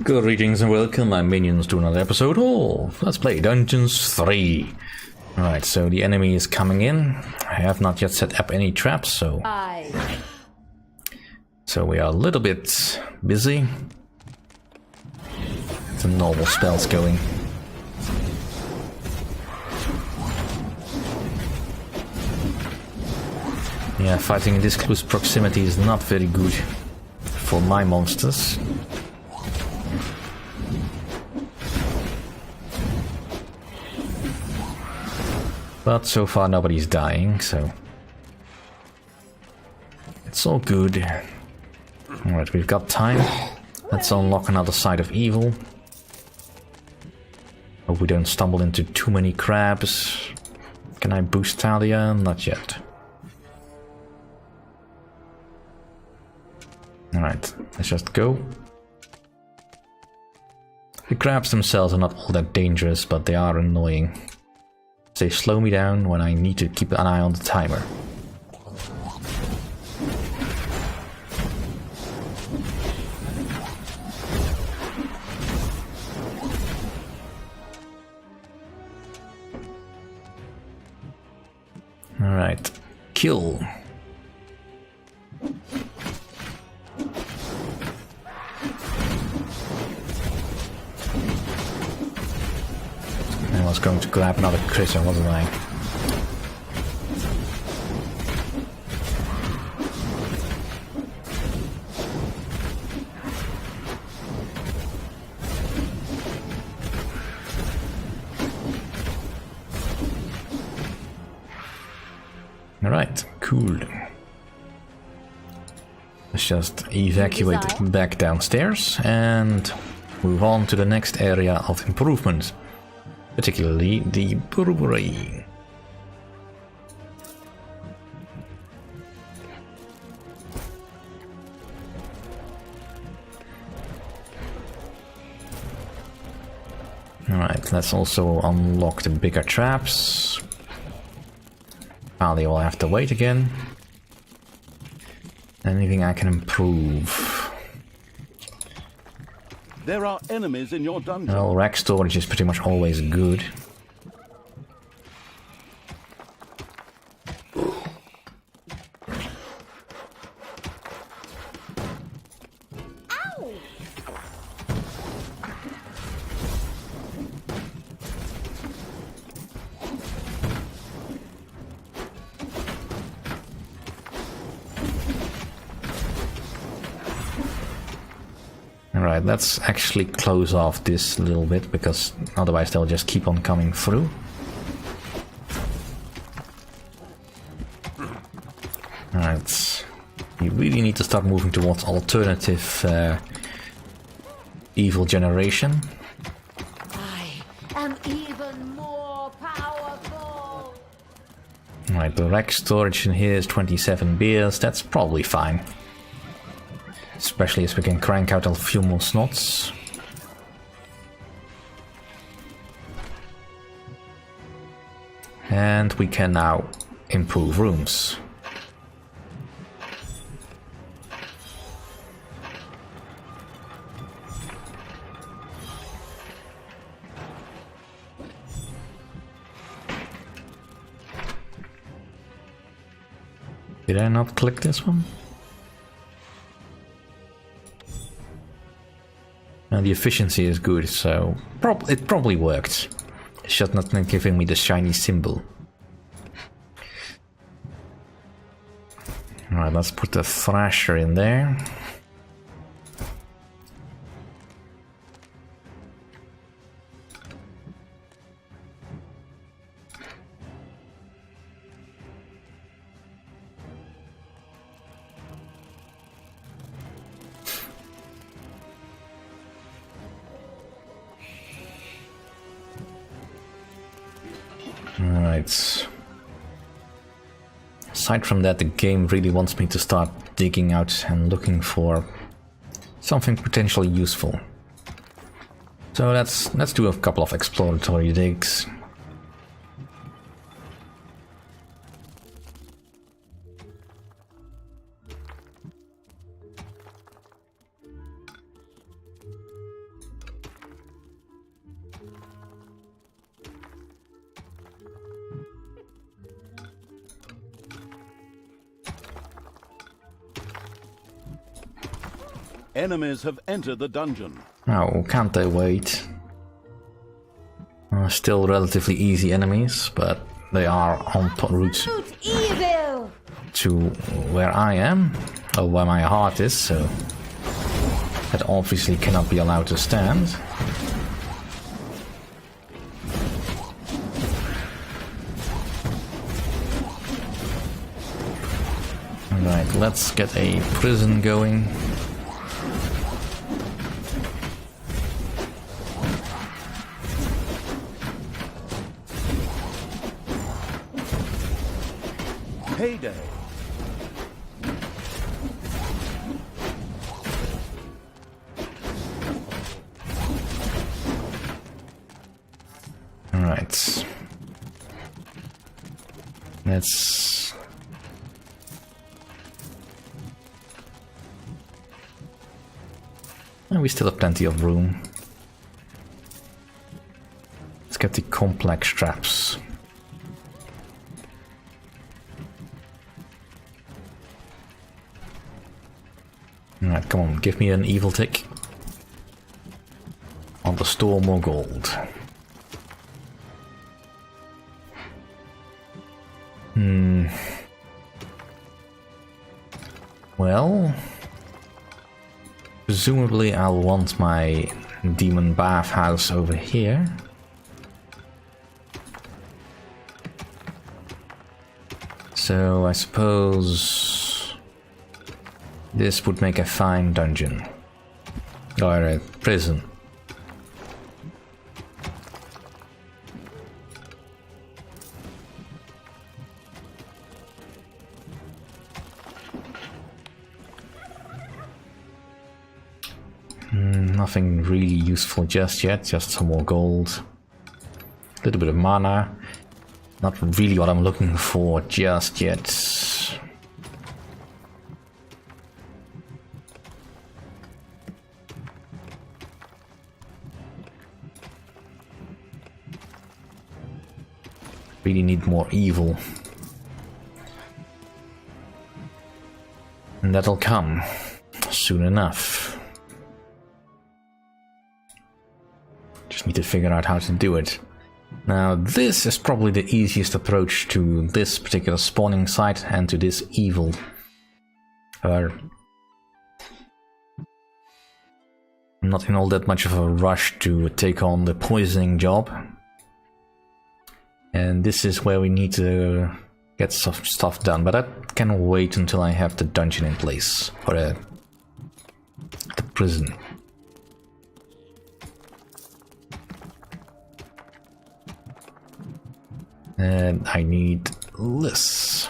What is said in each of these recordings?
Greetings and welcome, my minions, to another episode of Let's Play Dungeons 3. Alright, so the enemy is coming in. I have not yet set up any traps, so we are a little bit busy. The normal spells going. Yeah, fighting in this close proximity is not very good for my monsters. But so far nobody's dying, so it's all good. Alright, we've got time. Let's unlock another side of evil. Hope we don't stumble into too many crabs. Can I boost Talia? Not yet. Alright, let's just go. The crabs themselves are not all that dangerous, but they are annoying. They slow me down when I need to keep an eye on the timer. Alright, kill. I was going to grab another critter, wasn't I? Alright, cool. Let's just evacuate back downstairs and move on to the next area of improvement. Particularly the brewery. Alright, let's also unlock the bigger traps. Probably will have to wait again. Anything I can improve? There are enemies in your dungeon. Well, rack storage is pretty much always good. Alright, let's actually close off this little bit, because otherwise they'll just keep on coming through. Alright, you really need to start moving towards alternative evil generation. I am even more powerful. Alright, the rack storage in here is 27 beers, that's probably fine. Especially as we can crank out a few more snots. And we can now improve rooms. Did I not click this one? And the efficiency is good, so it probably worked. It's just not giving me the shiny symbol. Alright, let's put the thrasher in there. Alright. Aside from that, the game really wants me to start digging out and looking for something potentially useful. So let's do a couple of exploratory digs. Enemies have entered the dungeon. Oh, can't they wait? Still relatively easy enemies, but they are en route Evil! to where I am, or where my heart is, so that obviously cannot be allowed to stand. Alright, let's get a prison going. Payday. Alright. Let's... And we still have plenty of room. Let's get the complex traps. Alright, come on, give me an evil tick. On the store more gold. Well, presumably I'll want my demon bathhouse over here. So I suppose this would make a fine dungeon. Or a prison. Nothing really useful just yet, just some more gold. A little bit of mana. Not really what I'm looking for just yet. Really need more evil. And that'll come soon enough. Just need to figure out how to do it. Now this is probably the easiest approach to this particular spawning site and to this evil. I'm not in all that much of a rush to take on the poisoning job. And this is where we need to get some stuff done, but that can wait until I have the dungeon in place, or the prison. And I need this.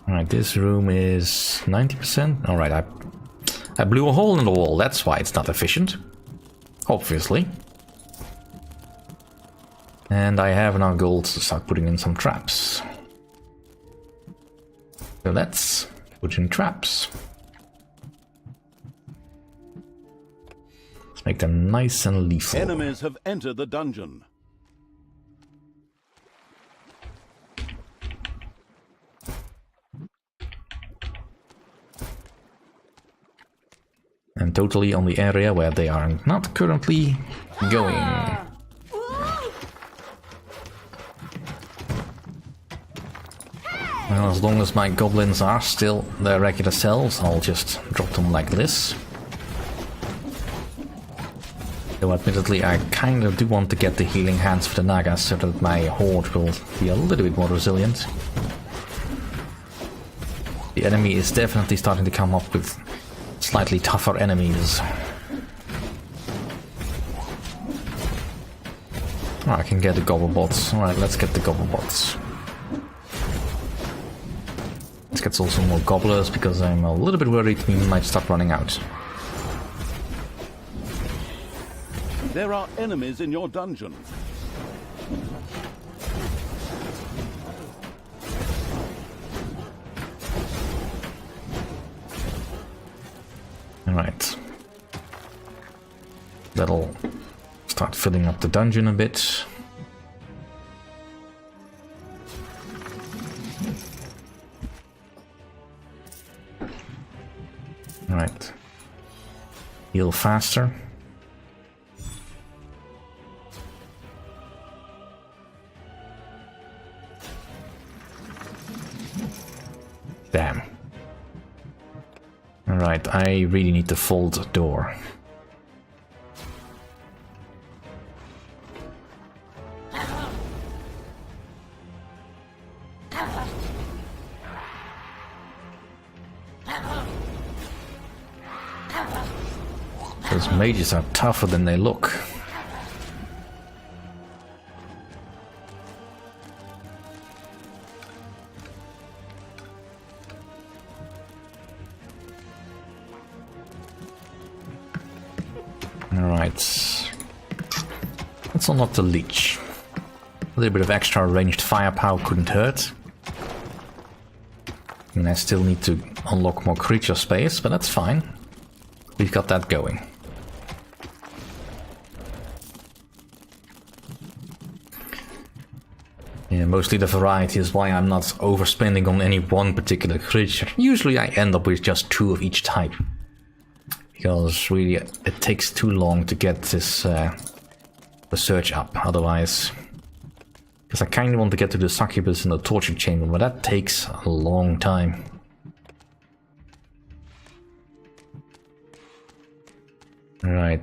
Alright, this room is 90%. Alright, I blew a hole in the wall, that's why it's not efficient. Obviously. And I have enough gold to start putting in some traps. So let's put in traps. Let's make them nice and lethal. Enemies have entered the dungeon. And totally on the area where they are not currently going. Well, as long as my goblins are still their regular selves, I'll just drop them like this. Though admittedly I kind of do want to get the healing hands for the Nagas so that my horde will be a little bit more resilient. The enemy is definitely starting to come up with slightly tougher enemies. Oh, I can get the Gob-O-Bots. Alright, let's get the Gob-O-Bots. Let's get also more gobblers because I'm a little bit worried we might start running out. There are enemies in your dungeon. Alright. That'll start filling up the dungeon a bit. Right. Heal faster. Damn. Alright, I really need the fold door. Those mages are tougher than they look. Alright. Let's unlock the leech. A little bit of extra ranged firepower couldn't hurt. And I still need to unlock more creature space, but that's fine. We've got that going. Yeah, mostly the variety is why I'm not overspending on any one particular creature. Usually I end up with just 2 of each type. Because really it takes too long to get this research up, otherwise. Because I kind of want to get to the succubus and the torture chamber, but that takes a long time. Right,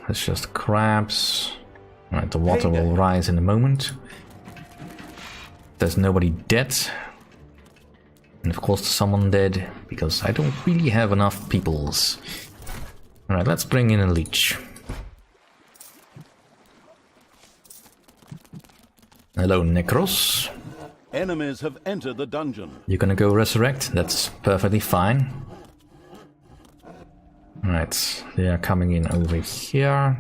it's just crabs. Right, the water will rise in a moment. There's nobody dead. And of course someone dead, because I don't really have enough peoples. Alright, let's bring in a leech. Hello, Necros. Enemies have entered the dungeon. You're gonna go resurrect? That's perfectly fine. Right, they are coming in over here.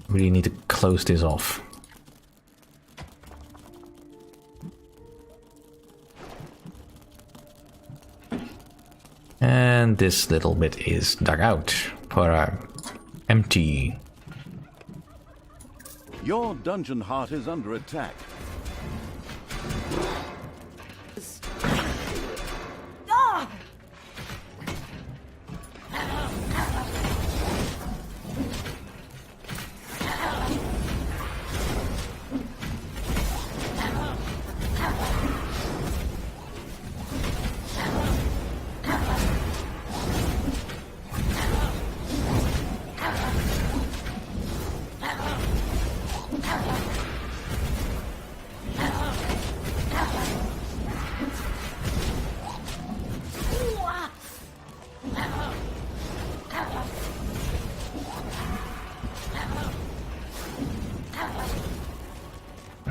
Really need to close this off. And this little bit is dug out for empty. Your dungeon heart is under attack.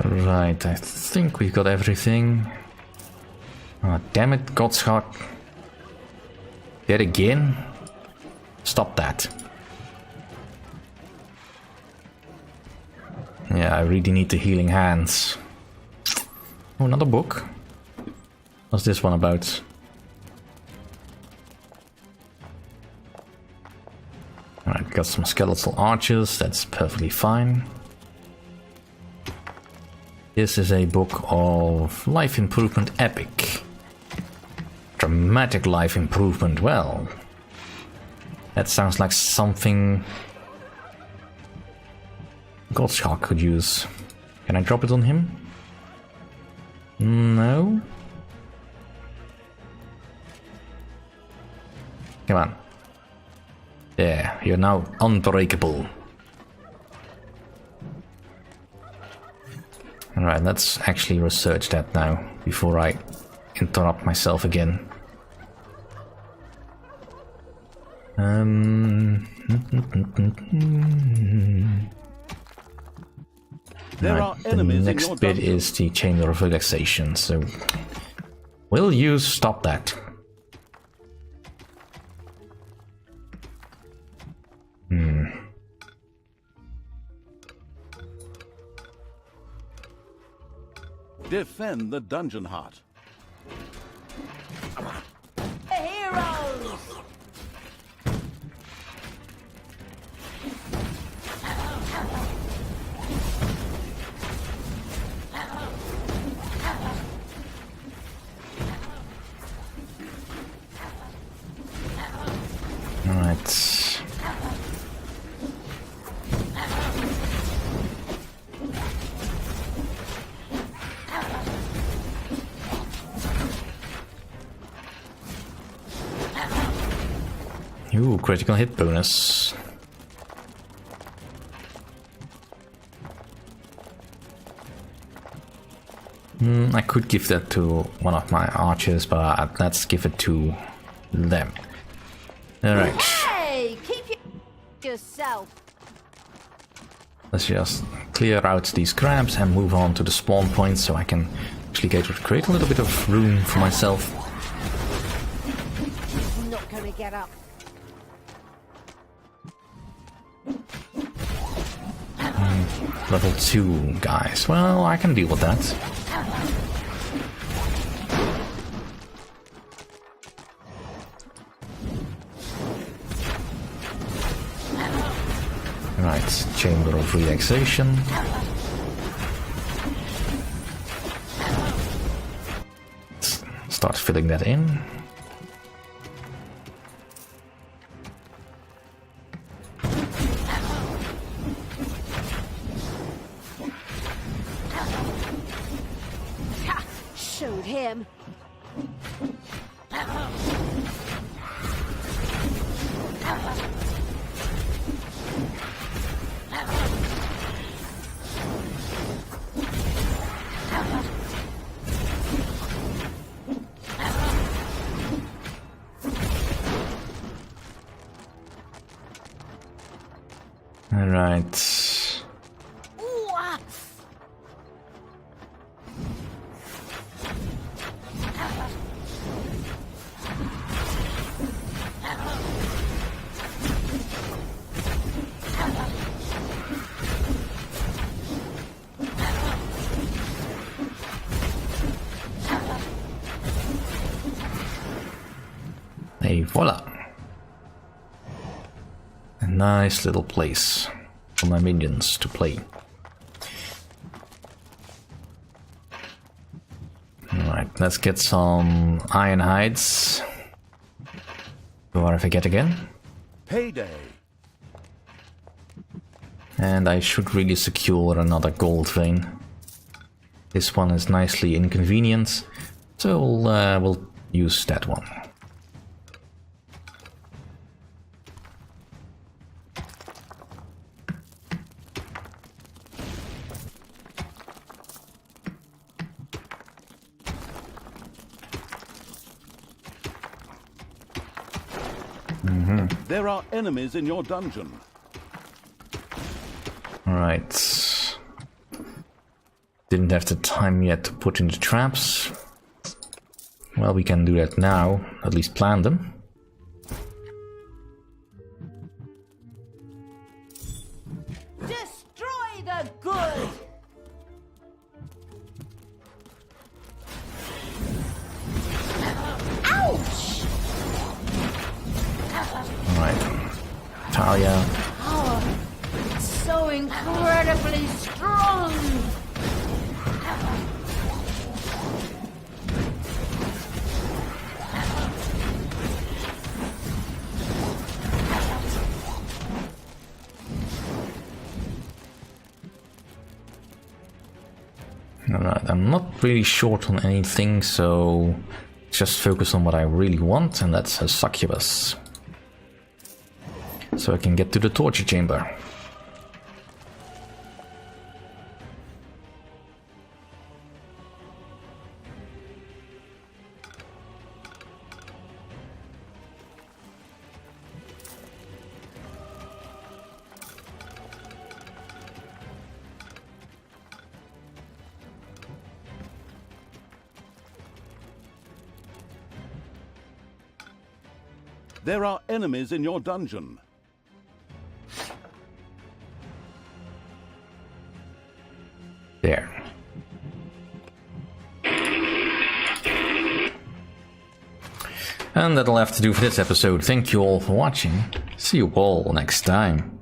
Right, I think we've got everything. Oh, damn it, Godshark. Dead again? Stop that. Yeah, I really need the healing hands. Oh, another book. What's this one about? Alright, got some skeletal archers, that's perfectly fine. This is a book of life improvement epic. Dramatic life improvement, well. That sounds like something Godshark could use. Can I drop it on him? No? Come on. There, you're now unbreakable. Alright, let's actually research that now, before I interrupt myself again. There are enemies the in next your bit dungeon. is the Chamber of Relaxation, so will you stop that? Defend the dungeon heart. Heroes! Ooh, critical hit bonus. I could give that to one of my archers, but let's give it to them. Alright. Hey, keep yourself. Let's just clear out these crabs and move on to the spawn point so I can actually create a little bit of room for myself. Not gonna get up. Level 2 guys. Well, I can deal with that. Right, Chamber of Relaxation. Let's start filling that in. Showed him. All right. Hey, voila! A nice little place for my minions to play. Alright, let's get some iron hides. Before I forget again. Payday. And I should really secure another gold vein. This one is nicely inconvenient, so we'll use that one. There are enemies in your dungeon. Alright. Didn't have the time yet to put in the traps. Well, we can do that now, at least plan them. Destroy the good. Ouch! Alright. Talia. Oh, so incredibly strong. Alright, I'm not really short on anything, so just focus on what I really want, and that's a succubus. So I can get to the torture chamber. There are enemies in your dungeon. There. And that'll have to do for this episode. Thank you all for watching. See you all next time.